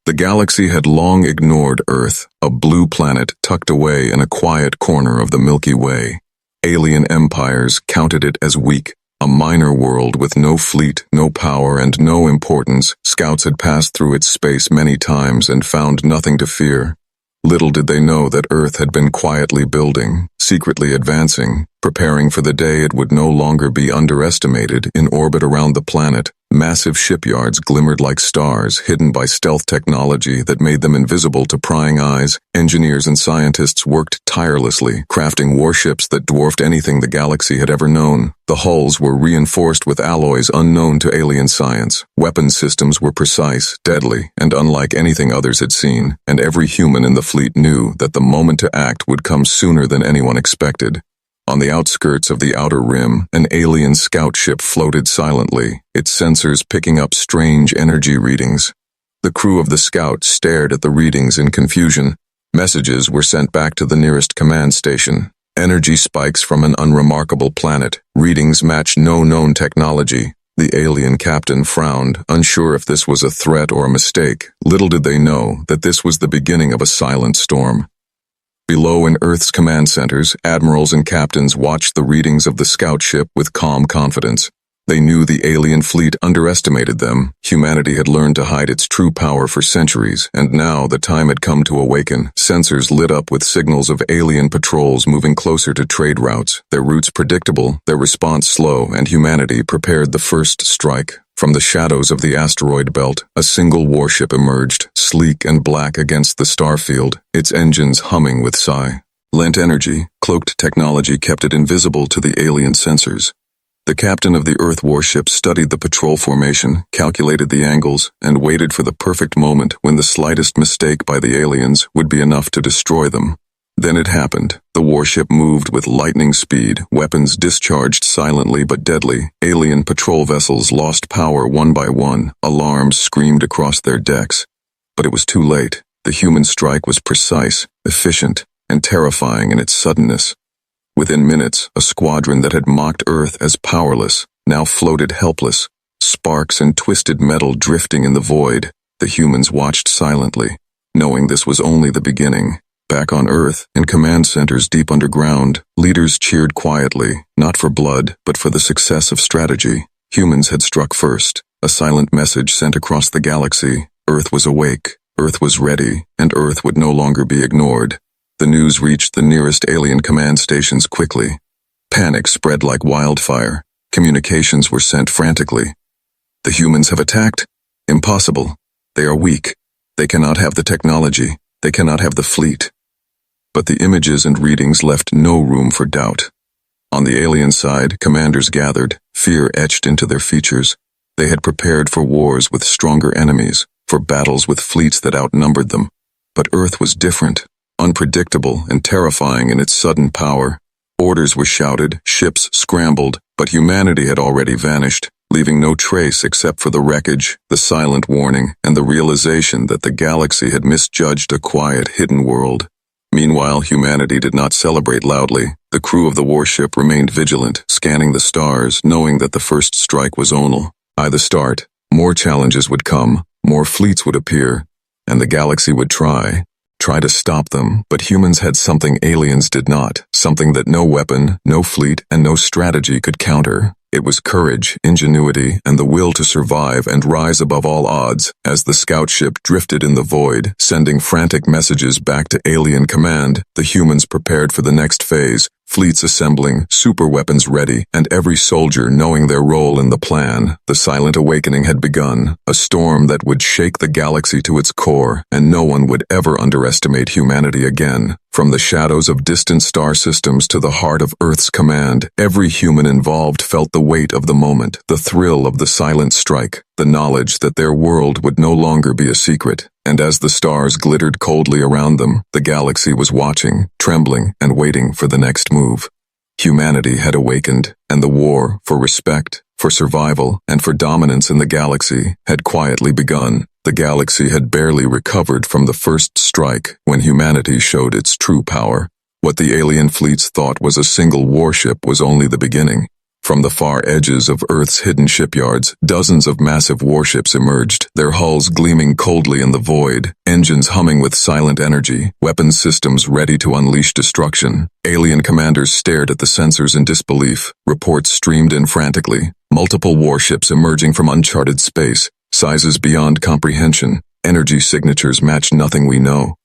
The galaxy had long ignored Earth, a blue planet tucked away in a quiet corner of the Milky Way. Alien empires counted it as weak, a minor world with no fleet, no power, and no importance. Scouts had passed through its space many times and found nothing to fear. Little did they know that Earth had been quietly building, secretly advancing, preparing for the day it would no longer be underestimated. In orbit around the planet, massive shipyards glimmered like stars, hidden by stealth technology that made them invisible to prying eyes. Engineers and scientists worked tirelessly, crafting warships that dwarfed anything the galaxy had ever known. The hulls were reinforced with alloys unknown to alien science. Weapon systems were precise, deadly, and unlike anything others had seen, and every human in the fleet knew that the moment to act would come sooner than anyone expected. On the outskirts of the outer rim, an alien scout ship floated silently, its sensors picking up strange energy readings. The crew of the scout stared at the readings in confusion. Messages were sent back to the nearest command station. Energy spikes from an unremarkable planet. Readings matched no known technology. The alien captain frowned, unsure if this was a threat or a mistake. Little did they know that this was the beginning of a silent storm. Below in Earth's command centers, admirals and captains watched the readings of the scout ship with calm confidence. They knew the alien fleet underestimated them. Humanity had learned to hide its true power for centuries, and now the time had come to awaken. Sensors lit up with signals of alien patrols moving closer to trade routes, their routes predictable, their response slow, and humanity prepared the first strike. From the shadows of the asteroid belt, a single warship emerged, sleek and black against the starfield, its engines humming with silent energy. Cloaked technology kept it invisible to the alien sensors. The captain of the Earth warship studied the patrol formation, calculated the angles, and waited for the perfect moment when the slightest mistake by the aliens would be enough to destroy them. Then it happened. The warship moved with lightning speed, weapons discharged silently but deadly. Alien patrol vessels lost power one by one, alarms screamed across their decks. But it was too late. The human strike was precise, efficient, and terrifying in its suddenness. Within minutes, a squadron that had mocked Earth as powerless now floated helpless, sparks and twisted metal drifting in the void. The humans watched silently, knowing this was only the beginning. Back on Earth, in command centers deep underground, leaders cheered quietly, not for blood, but for the success of strategy. Humans had struck first, a silent message sent across the galaxy. Earth was awake, Earth was ready, and Earth would no longer be ignored. The news reached the nearest alien command stations quickly. Panic spread like wildfire. Communications were sent frantically. The humans have attacked? Impossible. They are weak. They cannot have the technology. They cannot have the fleet. But the images and readings left no room for doubt. On the alien side, commanders gathered, fear etched into their features. They had prepared for wars with stronger enemies, for battles with fleets that outnumbered them. But Earth was different, unpredictable and terrifying in its sudden power. Orders were shouted, ships scrambled, but humanity had already vanished, leaving no trace except for the wreckage, the silent warning, and the realization that the galaxy had misjudged a quiet, hidden world. Meanwhile, humanity did not celebrate loudly. The crew of the warship remained vigilant, scanning the stars, knowing that the first strike was only the start. More challenges would come, more fleets would appear, and the galaxy would try to stop them. But humans had something aliens did not, something that no weapon, no fleet, and no strategy could counter. It was courage, ingenuity, and the will to survive and rise above all odds. As the scout ship drifted in the void, sending frantic messages back to alien command, the humans prepared for the next phase, fleets assembling, super weapons ready, and every soldier knowing their role in the plan. The silent awakening had begun, a storm that would shake the galaxy to its core, and no one would ever underestimate humanity again. From the shadows of distant star systems to the heart of Earth's command, every human involved felt the weight of the moment, the thrill of the silent strike, the knowledge that their world would no longer be a secret. And as the stars glittered coldly around them, the galaxy was watching, trembling, and waiting for the next move. Humanity had awakened, and the war for respect, for survival, and for dominance in the galaxy had quietly begun. The galaxy had barely recovered from the first strike when humanity showed its true power. What the alien fleets thought was a single warship was only the beginning. From the far edges of Earth's hidden shipyards, dozens of massive warships emerged, their hulls gleaming coldly in the void, engines humming with silent energy, weapons systems ready to unleash destruction. Alien commanders stared at the sensors in disbelief. Reports streamed in frantically. Multiple warships emerging from uncharted space, sizes beyond comprehension. Energy signatures matched nothing we know.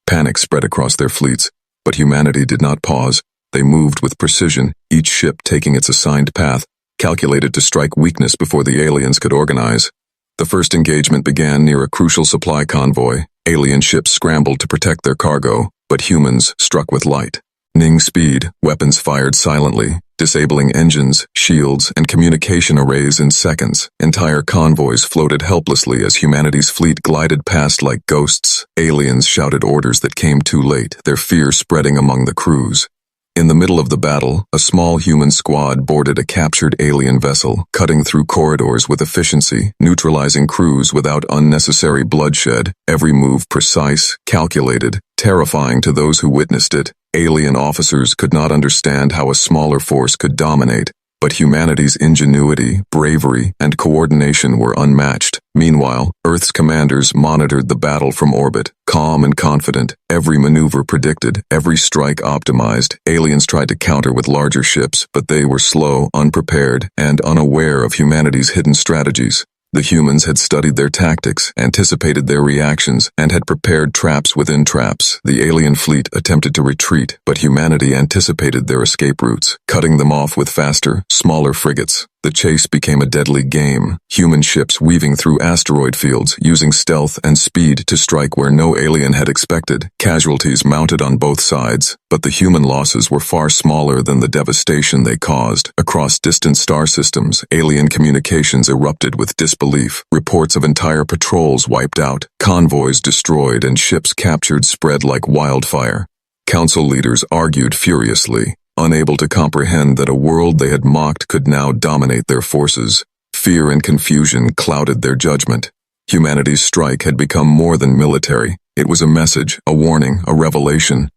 Panic spread across their fleets, but humanity did not pause. They moved with precision, each ship taking its assigned path, calculated to strike weakness before the aliens could organize. The first engagement began near a crucial supply convoy. Alien ships scrambled to protect their cargo, but humans struck with light. Ning speed, weapons fired silently, disabling engines, shields, and communication arrays in seconds. Entire convoys floated helplessly as humanity's fleet glided past like ghosts. Aliens shouted orders that came too late, their fear spreading among the crews. In the middle of the battle, a small human squad boarded a captured alien vessel, cutting through corridors with efficiency, neutralizing crews without unnecessary bloodshed, every move precise, calculated, terrifying to those who witnessed it. Alien officers could not understand how a smaller force could dominate, but humanity's ingenuity, bravery, and coordination were unmatched. Meanwhile, Earth's commanders monitored the battle from orbit, calm and confident, every maneuver predicted, every strike optimized. Aliens tried to counter with larger ships, but they were slow, unprepared, and unaware of humanity's hidden strategies. The humans had studied their tactics, anticipated their reactions, and had prepared traps within traps. The alien fleet attempted to retreat, but humanity anticipated their escape routes, cutting them off with faster, smaller frigates. The chase became a deadly game, human ships weaving through asteroid fields, using stealth and speed to strike where no alien had expected. Casualties mounted on both sides, but the human losses were far smaller than the devastation they caused. Across distant star systems, alien communications erupted with disbelief. Reports of entire patrols wiped out, convoys destroyed, and ships captured spread like wildfire. Council leaders argued furiously, unable to comprehend that a world they had mocked could now dominate their forces. Fear and confusion clouded their judgment. Humanity's strike had become more than military. It was a message, a warning, a revelation.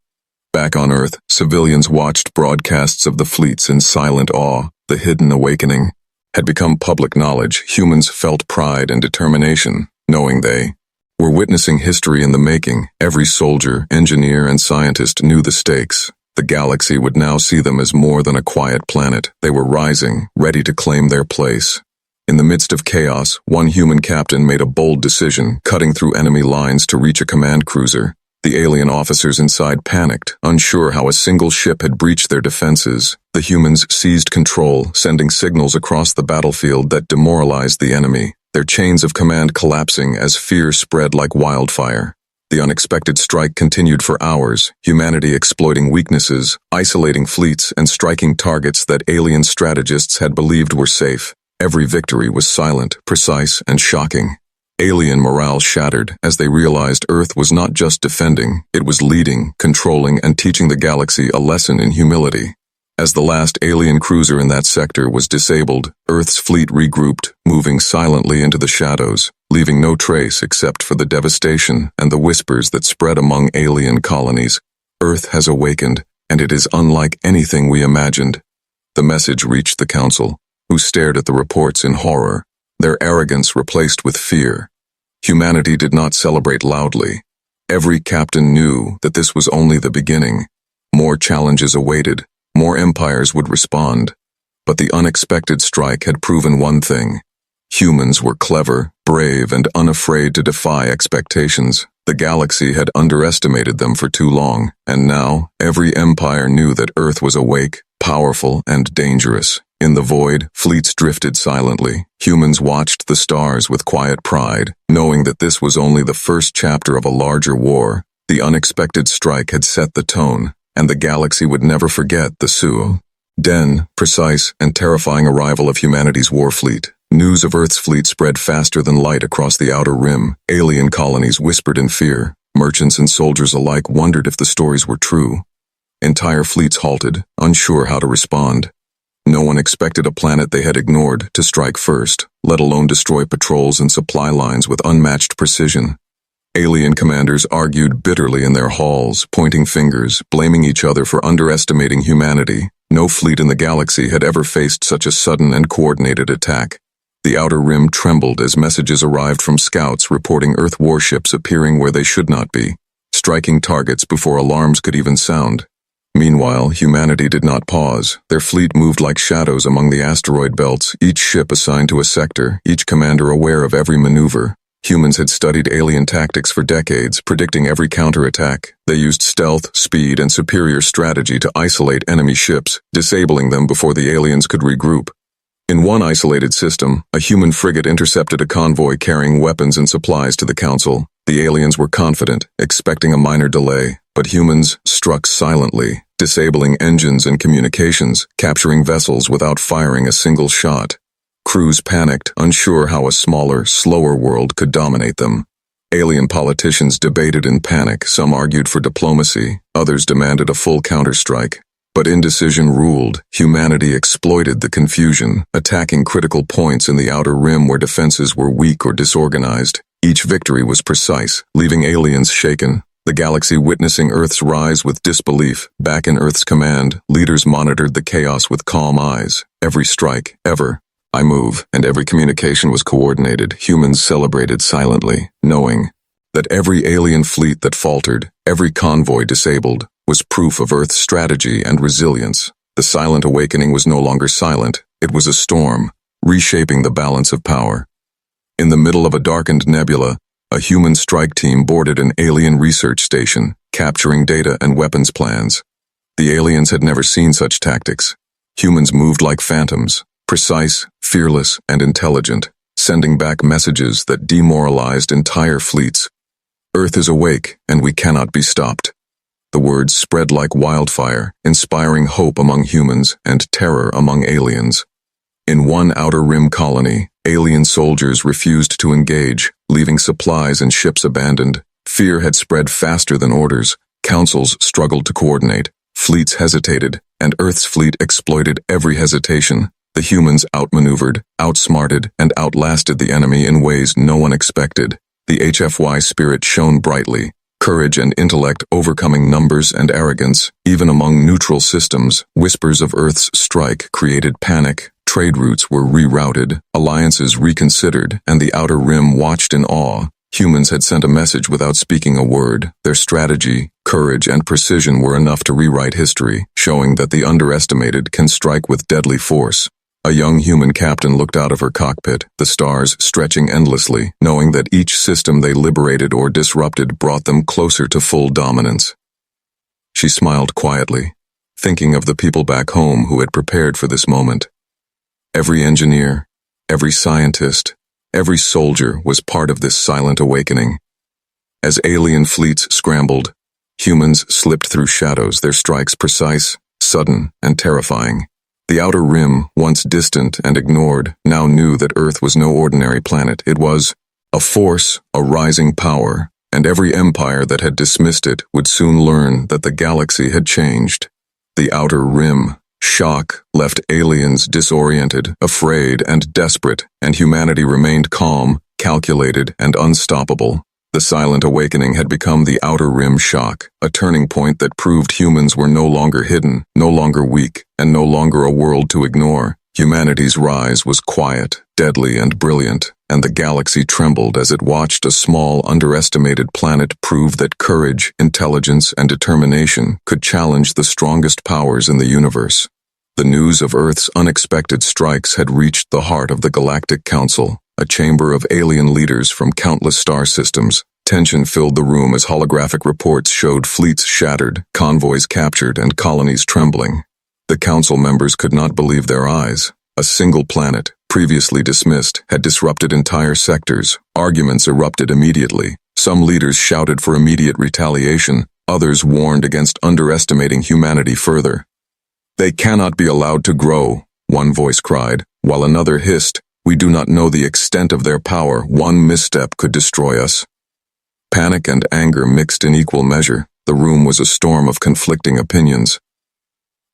Back on Earth, civilians watched broadcasts of the fleets in silent awe. The hidden awakening had become public knowledge. Humans felt pride and determination, knowing they were witnessing history in the making. Every soldier, engineer, and scientist knew the stakes. The galaxy would now see them as more than a quiet planet. They were rising, ready to claim their place. In the midst of chaos, one human captain made a bold decision, cutting through enemy lines to reach a command cruiser. The alien officers inside panicked, unsure how a single ship had breached their defenses. The humans seized control, sending signals across the battlefield that demoralized the enemy, their chains of command collapsing as fear spread like wildfire. The unexpected strike continued for hours, humanity exploiting weaknesses, isolating fleets, and striking targets that alien strategists had believed were safe. Every victory was silent, precise, and shocking. Alien morale shattered as they realized Earth was not just defending, it was leading, controlling, and teaching the galaxy a lesson in humility. As the last alien cruiser in that sector was disabled, Earth's fleet regrouped, moving silently into the shadows, leaving no trace except for the devastation and the whispers that spread among alien colonies. Earth has awakened, and it is unlike anything we imagined. The message reached the Council, who stared at the reports in horror, their arrogance replaced with fear. Humanity did not celebrate loudly. Every captain knew that this was only the beginning. More challenges awaited. More empires would respond. But the unexpected strike had proven one thing. Humans were clever, brave, and unafraid to defy expectations. The galaxy had underestimated them for too long, and now every empire knew that Earth was awake, powerful, and dangerous. In the void, fleets drifted silently. Humans watched the stars with quiet pride, knowing that this was only the first chapter of a larger war. The unexpected strike had set the tone, and the galaxy would never forget the sudden, precise, and terrifying arrival of humanity's war fleet. News of Earth's fleet spread faster than light across the outer rim. Alien colonies whispered in fear. Merchants and soldiers alike wondered if the stories were true. Entire fleets halted, unsure how to respond. No one expected a planet they had ignored to strike first, let alone destroy patrols and supply lines with unmatched precision. Alien commanders argued bitterly in their halls, pointing fingers, blaming each other for underestimating humanity. No fleet in the galaxy had ever faced such a sudden and coordinated attack. The outer rim trembled as messages arrived from scouts reporting Earth warships appearing where they should not be, striking targets before alarms could even sound. Meanwhile, humanity did not pause. Their fleet moved like shadows among the asteroid belts, each ship assigned to a sector, each commander aware of every maneuver. Humans had studied alien tactics for decades, predicting every counterattack. They used stealth, speed, and superior strategy to isolate enemy ships, disabling them before the aliens could regroup. In one isolated system, a human frigate intercepted a convoy carrying weapons and supplies to the Council. The aliens were confident, expecting a minor delay, but humans struck silently, disabling engines and communications, capturing vessels without firing a single shot. Crews panicked, unsure how a smaller, slower world could dominate them. Alien politicians debated in panic. Some argued for diplomacy, others demanded a full counterstrike. But indecision ruled. Humanity exploited the confusion, attacking critical points in the outer rim where defenses were weak or disorganized. Each victory was precise, leaving aliens shaken. The galaxy witnessing Earth's rise with disbelief. Back in Earth's command, leaders monitored the chaos with calm eyes. Every strike, I move, and every communication was coordinated. Humans celebrated silently, knowing that every alien fleet that faltered, every convoy disabled, was proof of Earth's strategy and resilience. The silent awakening was no longer silent, it was a storm, reshaping the balance of power. In the middle of a darkened nebula, a human strike team boarded an alien research station, capturing data and weapons plans. The aliens had never seen such tactics. Humans moved like phantoms, precise, fearless, and intelligent, sending back messages that demoralized entire fleets. Earth is awake, and we cannot be stopped. The words spread like wildfire, inspiring hope among humans and terror among aliens. In one outer rim colony, alien soldiers refused to engage, leaving supplies and ships abandoned. Fear had spread faster than orders. Councils struggled to coordinate. Fleets hesitated, and Earth's fleet exploited every hesitation. The humans outmaneuvered, outsmarted, and outlasted the enemy in ways no one expected. The HFY spirit shone brightly, courage and intellect overcoming numbers and arrogance. Even among neutral systems, whispers of Earth's strike created panic. Trade routes were rerouted, alliances reconsidered, and the outer rim watched in awe. Humans had sent a message without speaking a word. Their strategy, courage, and precision were enough to rewrite history, showing that the underestimated can strike with deadly force. A young human captain looked out of her cockpit, the stars stretching endlessly, knowing that each system they liberated or disrupted brought them closer to full dominance. She smiled quietly, thinking of the people back home who had prepared for this moment. Every engineer, every scientist, every soldier was part of this silent awakening. As alien fleets scrambled, humans slipped through shadows, their strikes precise, sudden, and terrifying. The outer rim, once distant and ignored, now knew that Earth was no ordinary planet. It was a force, a rising power, and every empire that had dismissed it would soon learn that the galaxy had changed. The outer rim, shock, left aliens disoriented, afraid, and desperate, and humanity remained calm, calculated, and unstoppable. The silent awakening had become the outer rim shock, a turning point that proved humans were no longer hidden, no longer weak, and no longer a world to ignore. Humanity's rise was quiet, deadly, and brilliant, and the galaxy trembled as it watched a small, underestimated planet prove that courage, intelligence, and determination could challenge the strongest powers in the universe. The news of Earth's unexpected strikes had reached the heart of the Galactic Council, a chamber of alien leaders from countless star systems. Tension filled the room as holographic reports showed fleets shattered, convoys captured, and colonies trembling. The council members could not believe their eyes. A single planet, previously dismissed, had disrupted entire sectors. Arguments erupted immediately. Some leaders shouted for immediate retaliation. Others warned against underestimating humanity further. "They cannot be allowed to grow," one voice cried, while another hissed, "We do not know the extent of their power. One misstep could destroy us." Panic and anger mixed in equal measure. The room was a storm of conflicting opinions.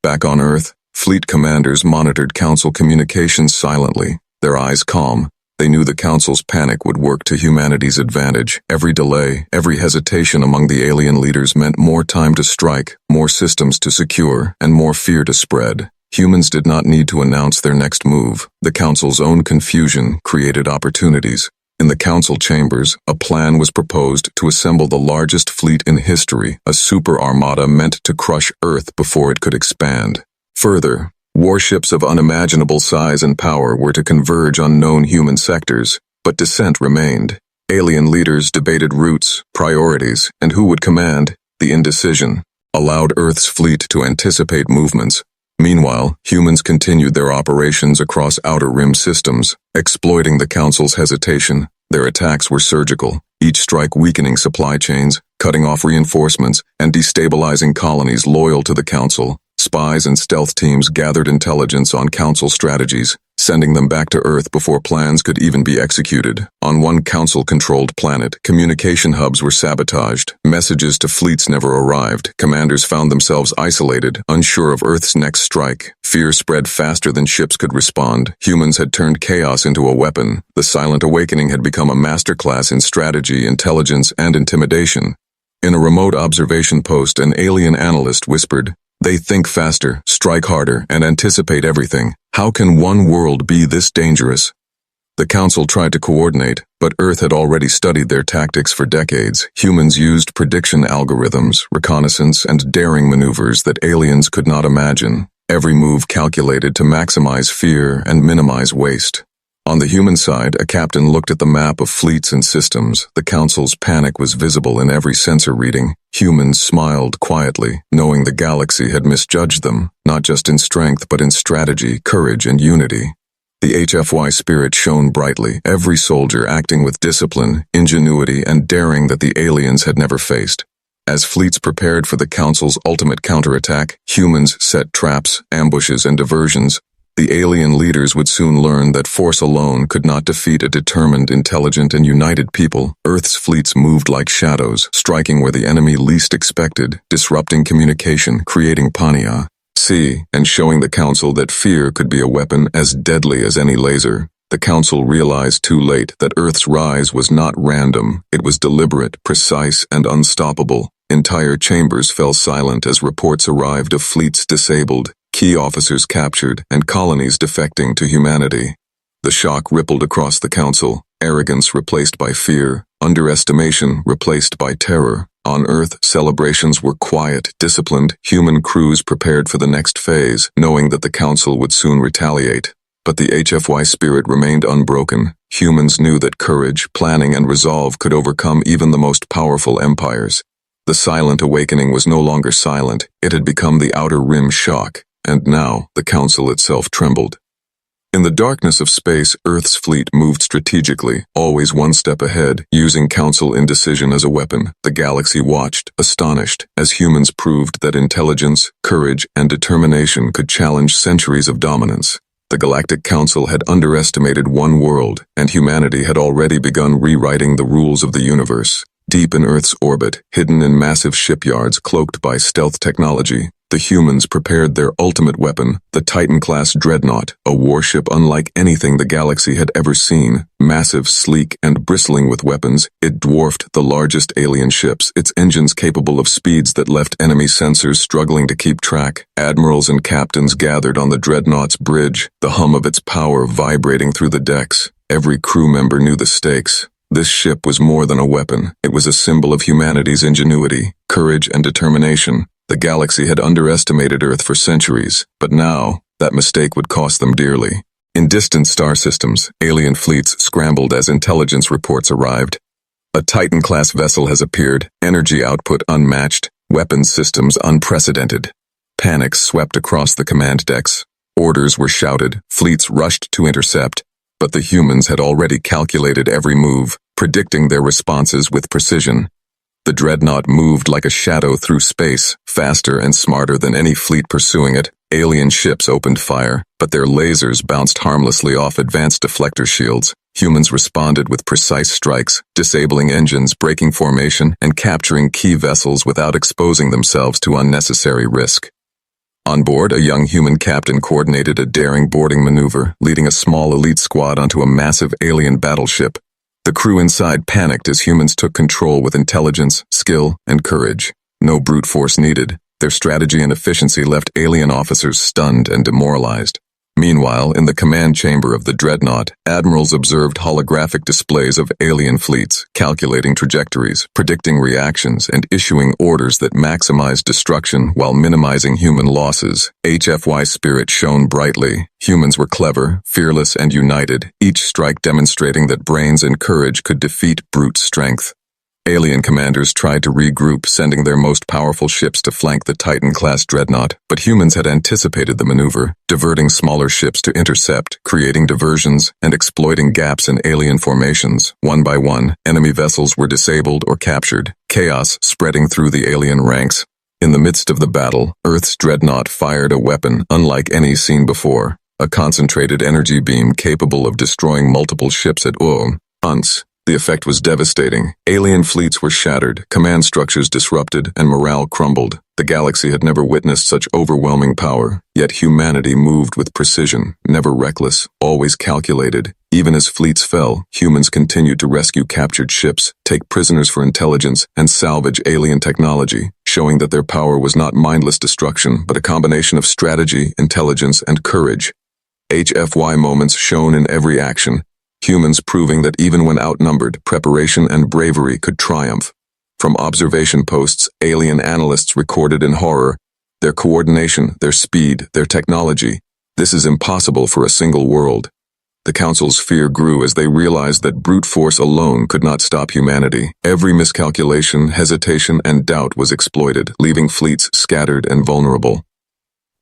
Back on Earth, fleet commanders monitored council communications silently, their eyes calm. They knew the Council's panic would work to humanity's advantage. Every delay, every hesitation among the alien leaders meant more time to strike, more systems to secure, and more fear to spread. Humans did not need to announce their next move. The Council's own confusion created opportunities. In the Council chambers, a plan was proposed to assemble the largest fleet in history, a super armada meant to crush Earth before it could expand. Further, warships of unimaginable size and power were to converge on known human sectors, but dissent remained. Alien leaders debated routes, priorities, and who would command. The indecision allowed Earth's fleet to anticipate movements. Meanwhile, humans continued their operations across outer rim systems, exploiting the Council's hesitation. Their attacks were surgical, each strike weakening supply chains, cutting off reinforcements, and destabilizing colonies loyal to the Council. Spies and stealth teams gathered intelligence on Council strategies, sending them back to Earth before plans could even be executed. On one Council-controlled planet, communication hubs were sabotaged. Messages to fleets never arrived. Commanders found themselves isolated, unsure of Earth's next strike. Fear spread faster than ships could respond. Humans had turned chaos into a weapon. The Silent Awakening had become a masterclass in strategy, intelligence, and intimidation. In a remote observation post, an alien analyst whispered, "They think faster, strike harder, and anticipate everything. How can one world be this dangerous?" The Council tried to coordinate, but Earth had already studied their tactics for decades. Humans used prediction algorithms, reconnaissance, and daring maneuvers that aliens could not imagine. Every move calculated to maximize fear and minimize waste. On the human side, a captain looked at the map of fleets and systems. The Council's panic was visible in every sensor reading. Humans smiled quietly, knowing the galaxy had misjudged them, not just in strength but in strategy, courage, and unity. The HFY spirit shone brightly, every soldier acting with discipline, ingenuity, and daring that the aliens had never faced. As fleets prepared for the Council's ultimate counterattack, humans set traps, ambushes, and diversions. The alien leaders would soon learn that force alone could not defeat a determined, intelligent, and united people. Earth's fleets moved like shadows, striking where the enemy least expected, disrupting communication, creating pania, and showing the Council that fear could be a weapon as deadly as any laser. The Council realized too late that Earth's rise was not random. It was deliberate, precise, and unstoppable. Entire chambers fell silent as reports arrived of fleets disabled, key officers captured, and colonies defecting to humanity. The shock rippled across the Council, arrogance replaced by fear, underestimation replaced by terror. On Earth, celebrations were quiet, disciplined, human crews prepared for the next phase, knowing that the Council would soon retaliate. But the HFY spirit remained unbroken. Humans knew that courage, planning, and resolve could overcome even the most powerful empires. The Silent Awakening was no longer silent. It had become the Outer Rim shock. And now, the Council itself trembled. In the darkness of space, Earth's fleet moved strategically, always one step ahead, using Council indecision as a weapon. The galaxy watched, astonished, as humans proved that intelligence, courage, and determination could challenge centuries of dominance. The Galactic Council had underestimated one world, and humanity had already begun rewriting the rules of the universe. Deep in Earth's orbit, hidden in massive shipyards cloaked by stealth technology, the humans prepared their ultimate weapon, the Titan-class dreadnought, a warship unlike anything the galaxy had ever seen. Massive, sleek, and bristling with weapons, it dwarfed the largest alien ships, its engines capable of speeds that left enemy sensors struggling to keep track. Admirals and captains gathered on the dreadnought's bridge, the hum of its power vibrating through the decks. Every crew member knew the stakes. This ship was more than a weapon. It was a symbol of humanity's ingenuity, courage, and determination. The galaxy had underestimated Earth for centuries, but now, that mistake would cost them dearly. In distant star systems, alien fleets scrambled as intelligence reports arrived. A Titan-class vessel has appeared, energy output unmatched, weapons systems unprecedented. Panic swept across the command decks. Orders were shouted, fleets rushed to intercept, but the humans had already calculated every move, predicting their responses with precision. The dreadnought moved like a shadow through space, faster and smarter than any fleet pursuing it. Alien ships opened fire, but their lasers bounced harmlessly off advanced deflector shields. Humans responded with precise strikes, disabling engines, breaking formation, and capturing key vessels without exposing themselves to unnecessary risk. On board, a young human captain coordinated a daring boarding maneuver, leading a small elite squad onto a massive alien battleship. The crew inside panicked as humans took control with intelligence, skill, and courage. No brute force needed. Their strategy and efficiency left alien officers stunned and demoralized. Meanwhile, in the command chamber of the dreadnought, admirals observed holographic displays of alien fleets, calculating trajectories, predicting reactions, and issuing orders that maximized destruction while minimizing human losses. HFY spirit shone brightly. Humans were clever, fearless, and united, each strike demonstrating that brains and courage could defeat brute strength. Alien commanders tried to regroup, sending their most powerful ships to flank the Titan-class dreadnought, but humans had anticipated the maneuver, diverting smaller ships to intercept, creating diversions, and exploiting gaps in alien formations. One by one, enemy vessels were disabled or captured, chaos spreading through the alien ranks. In the midst of the battle, Earth's dreadnought fired a weapon unlike any seen before, a concentrated energy beam capable of destroying multiple ships at once. The effect was devastating. Alien fleets were shattered, command structures disrupted, and morale crumbled. The galaxy had never witnessed such overwhelming power, yet humanity moved with precision, never reckless, always calculated. Even as fleets fell, humans continued to rescue captured ships, take prisoners for intelligence, and salvage alien technology, showing that their power was not mindless destruction, but a combination of strategy, intelligence, and courage. HFY moments shone in every action. Humans proving that even when outnumbered, preparation and bravery could triumph. From observation posts, alien analysts recorded in horror their coordination, their speed, their technology. This is impossible for a single world. The Council's fear grew as they realized that brute force alone could not stop humanity. Every miscalculation, hesitation, and doubt was exploited, leaving fleets scattered and vulnerable.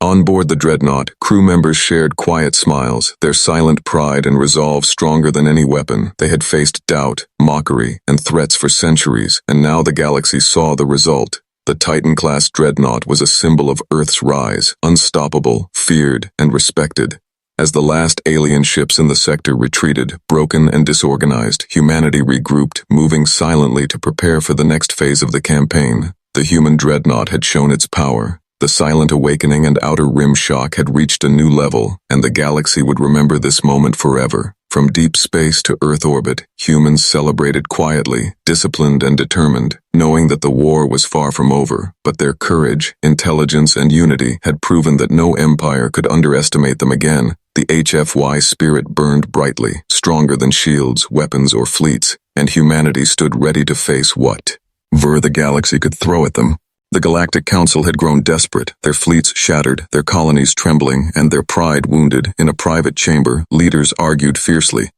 On board the dreadnought, crew members shared quiet smiles, their silent pride and resolve stronger than any weapon. They had faced doubt, mockery, and threats for centuries, and now the galaxy saw the result. The Titan-class dreadnought was a symbol of Earth's rise, unstoppable, feared, and respected. As the last alien ships in the sector retreated, broken and disorganized, humanity regrouped, moving silently to prepare for the next phase of the campaign. The human dreadnought had shown its power. The silent awakening and outer rim shock had reached a new level, and the galaxy would remember this moment forever. From deep space to Earth orbit, humans celebrated quietly, disciplined and determined, knowing that the war was far from over, but their courage, intelligence, and unity had proven that no empire could underestimate them again. The HFY spirit burned brightly, stronger than shields, weapons, or fleets, and humanity stood ready to face whatever the galaxy could throw at them. The Galactic Council had grown desperate, their fleets shattered, their colonies trembling, and their pride wounded. In a private chamber, leaders argued fiercely.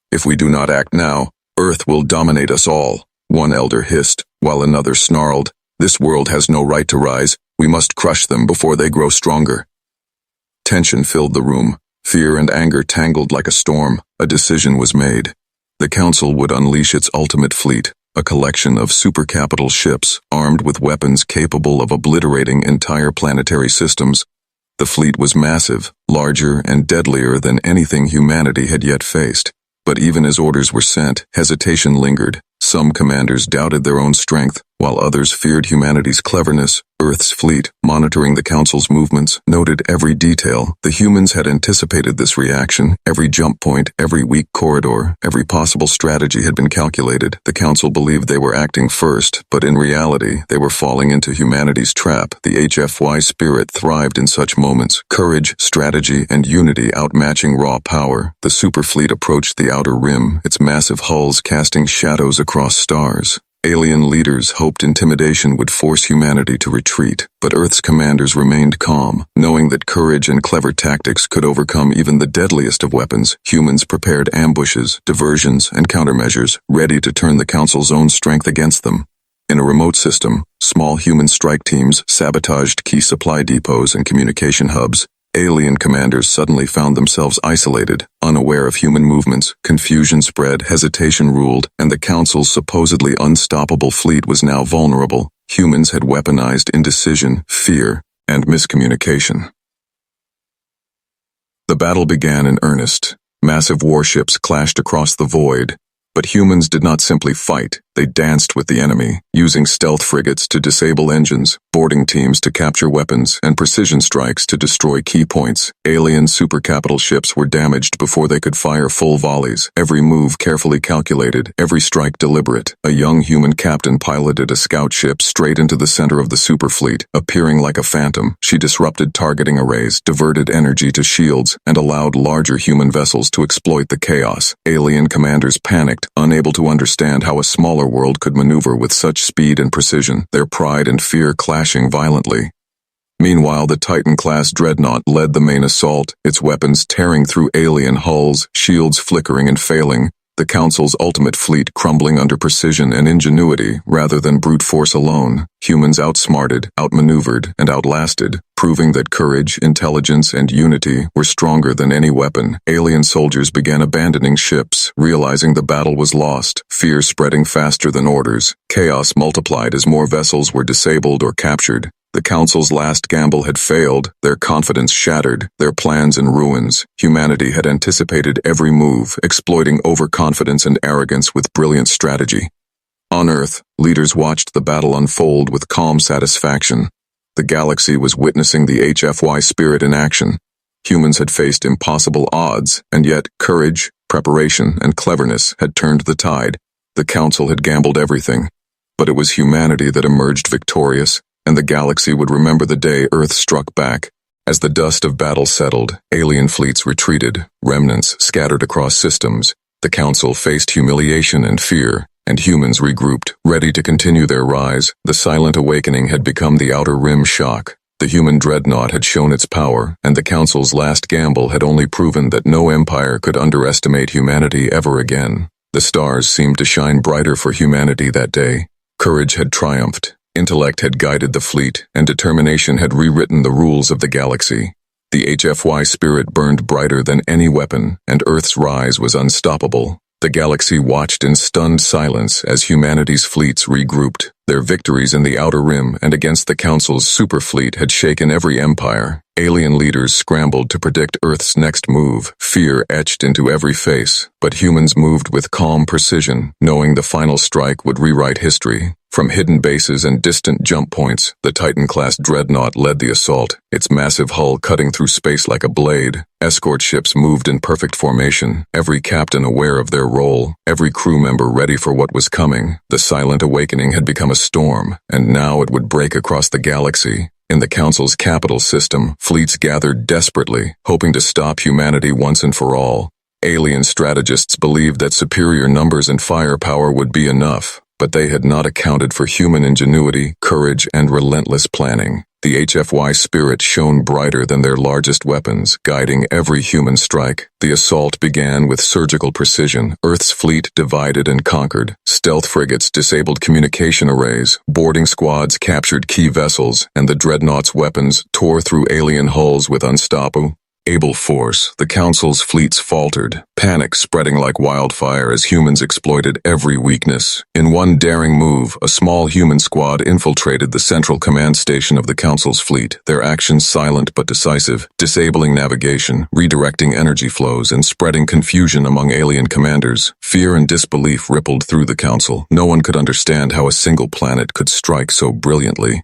"If we do not act now, Earth will dominate us all," one elder hissed, while another snarled. "This world has no right to rise. We must crush them before they grow stronger." Tension filled the room. Fear and anger tangled like a storm. A decision was made. The Council would unleash its ultimate fleet, a collection of supercapital ships armed with weapons capable of obliterating entire planetary systems. The fleet was massive, larger and deadlier than anything humanity had yet faced. But even as orders were sent, hesitation lingered. Some commanders doubted their own strength, while others feared humanity's cleverness. Earth's fleet, monitoring the Council's movements, noted every detail. The humans had anticipated this reaction. Every jump point, every weak corridor, every possible strategy had been calculated. The Council believed they were acting first, but in reality, they were falling into humanity's trap. The HFY spirit thrived in such moments. Courage, strategy, and unity outmatching raw power. The superfleet approached the outer rim, its massive hulls casting shadows across stars. Alien leaders hoped intimidation would force humanity to retreat, but Earth's commanders remained calm, knowing that courage and clever tactics could overcome even the deadliest of weapons. Humans prepared ambushes, diversions, and countermeasures, ready to turn the Council's own strength against them. In a remote system, small human strike teams sabotaged key supply depots and communication hubs. Alien commanders suddenly found themselves isolated, unaware of human movements. Confusion spread, hesitation ruled, and the Council's supposedly unstoppable fleet was now vulnerable. Humans had weaponized indecision, fear, and miscommunication. The battle began in earnest. Massive warships clashed across the void. But humans did not simply fight, They danced with the enemy, using stealth frigates to disable engines, boarding teams to capture weapons, and precision strikes to destroy key points. Alien supercapital ships were damaged before they could fire full volleys, every move carefully calculated, every strike deliberate. A young human captain piloted a scout ship straight into the center of the superfleet, appearing like a phantom. She disrupted targeting arrays, diverted energy to shields, and allowed larger human vessels to exploit the chaos. Alien commanders panicked, unable to understand how a smaller world could maneuver with such speed and precision, their pride and fear clashing violently. Meanwhile, the Titan-class dreadnought led the main assault, its weapons tearing through alien hulls, shields flickering and failing, the Council's ultimate fleet crumbling under precision and ingenuity rather than brute force alone. Humans outsmarted, outmaneuvered, and outlasted, proving that courage, intelligence, and unity were stronger than any weapon. Alien soldiers began abandoning ships, realizing the battle was lost, fear spreading faster than orders. Chaos multiplied as more vessels were disabled or captured. The Council's last gamble had failed, their confidence shattered, their plans in ruins. Humanity had anticipated every move, exploiting overconfidence and arrogance with brilliant strategy. On Earth, leaders watched the battle unfold with calm satisfaction. The galaxy was witnessing the HFY spirit in action. Humans had faced impossible odds, and yet courage, preparation, and cleverness had turned the tide. The Council had gambled everything. But it was humanity that emerged victorious, and the galaxy would remember the day Earth struck back. As the dust of battle settled, alien fleets retreated, remnants scattered across systems. The Council faced humiliation and fear, and humans regrouped, ready to continue their rise. The silent awakening had become the Outer Rim shock. The human dreadnought had shown its power, and the Council's last gamble had only proven that no empire could underestimate humanity ever again. The stars seemed to shine brighter for humanity that day. Courage had triumphed. Intellect had guided the fleet, and determination had rewritten the rules of the galaxy. The HFY spirit burned brighter than any weapon, and Earth's rise was unstoppable. The galaxy watched in stunned silence as humanity's fleets regrouped. Their victories in the Outer Rim and against the Council's superfleet had shaken every empire. Alien leaders scrambled to predict Earth's next move, fear etched into every face. But humans moved with calm precision, knowing the final strike would rewrite history. From hidden bases and distant jump points, the Titan-class dreadnought led the assault, its massive hull cutting through space like a blade. Escort ships moved in perfect formation, every captain aware of their role, every crew member ready for what was coming. The silent awakening had become a storm, and now it would break across the galaxy. In the Council's capital system, fleets gathered desperately, hoping to stop humanity once and for all. Alien strategists believed that superior numbers and firepower would be enough, but they had not accounted for human ingenuity, courage, and relentless planning. The HFY spirit shone brighter than their largest weapons, guiding every human strike. The assault began with surgical precision. Earth's fleet divided and conquered. Stealth frigates disabled communication arrays, boarding squads captured key vessels, and the dreadnought's weapons tore through alien hulls with unstoppable force. The Council's fleets faltered, panic spreading like wildfire as humans exploited every weakness. In one daring move, a small human squad infiltrated the central command station of the Council's fleet, their actions silent but decisive, disabling navigation, redirecting energy flows, and spreading confusion among alien commanders. Fear and disbelief rippled through the Council. No one could understand how a single planet could strike so brilliantly.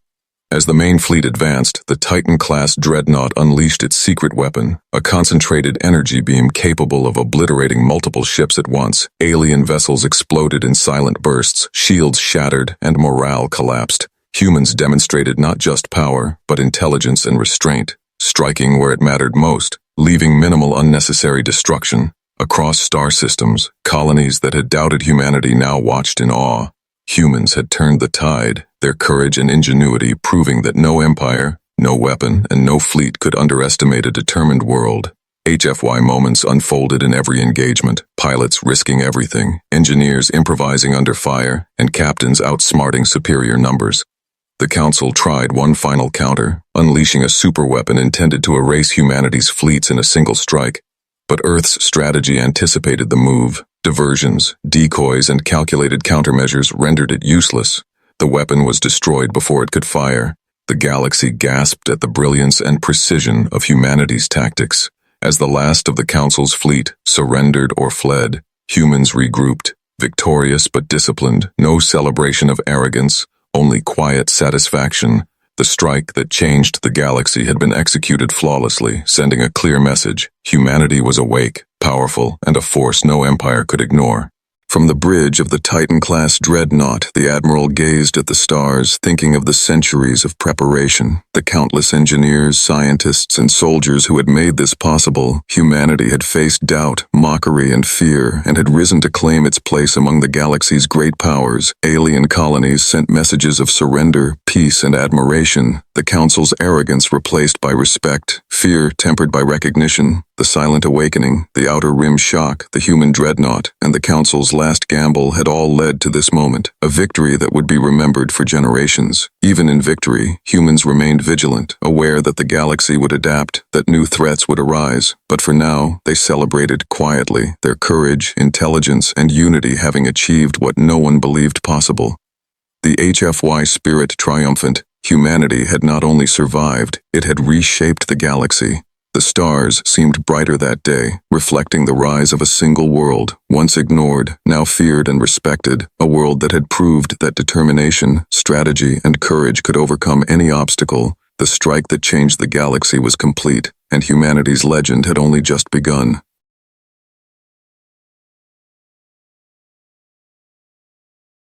As the main fleet advanced, the Titan-class dreadnought unleashed its secret weapon, a concentrated energy beam capable of obliterating multiple ships at once. Alien vessels exploded in silent bursts, shields shattered, and morale collapsed. Humans demonstrated not just power, but intelligence and restraint, striking where it mattered most, leaving minimal unnecessary destruction. Across star systems, colonies that had doubted humanity now watched in awe. Humans had turned the tide, their courage and ingenuity proving that no empire, no weapon, and no fleet could underestimate a determined world. HFY moments unfolded in every engagement, pilots risking everything, engineers improvising under fire, and captains outsmarting superior numbers. The Council tried one final counter, unleashing a superweapon intended to erase humanity's fleets in a single strike. But Earth's strategy anticipated the move. Diversions, decoys, and calculated countermeasures rendered it useless. The weapon was destroyed before it could fire. The galaxy gasped at the brilliance and precision of humanity's tactics. As the last of the Council's fleet surrendered or fled, humans regrouped, Victorious but disciplined, no celebration of arrogance, only quiet satisfaction. The strike that changed the galaxy had been executed flawlessly, sending a clear message. Humanity was awake, powerful, and a force no empire could ignore. From the bridge of the Titan-class dreadnought, the Admiral gazed at the stars, thinking of the centuries of preparation, the countless engineers, scientists, and soldiers who had made this possible. Humanity had faced doubt, mockery, and fear, and had risen to claim its place among the galaxy's great powers. Alien colonies sent messages of surrender, peace, and admiration, the Council's arrogance replaced by respect, fear tempered by recognition, the silent awakening, the outer rim shock, the human dreadnought, and the Council's last gamble had all led to this moment, a victory that would be remembered for generations. Even in victory, humans remained vigilant, aware that the galaxy would adapt, that new threats would arise. But for now, they celebrated quietly, their courage, intelligence, and unity having achieved what no one believed possible. The HFY spirit triumphant, humanity had not only survived, it had reshaped the galaxy. The stars seemed brighter that day, reflecting the rise of a single world, once ignored, now feared and respected, a world that had proved that determination, strategy, and courage could overcome any obstacle. The strike that changed the galaxy was complete, and humanity's legend had only just begun.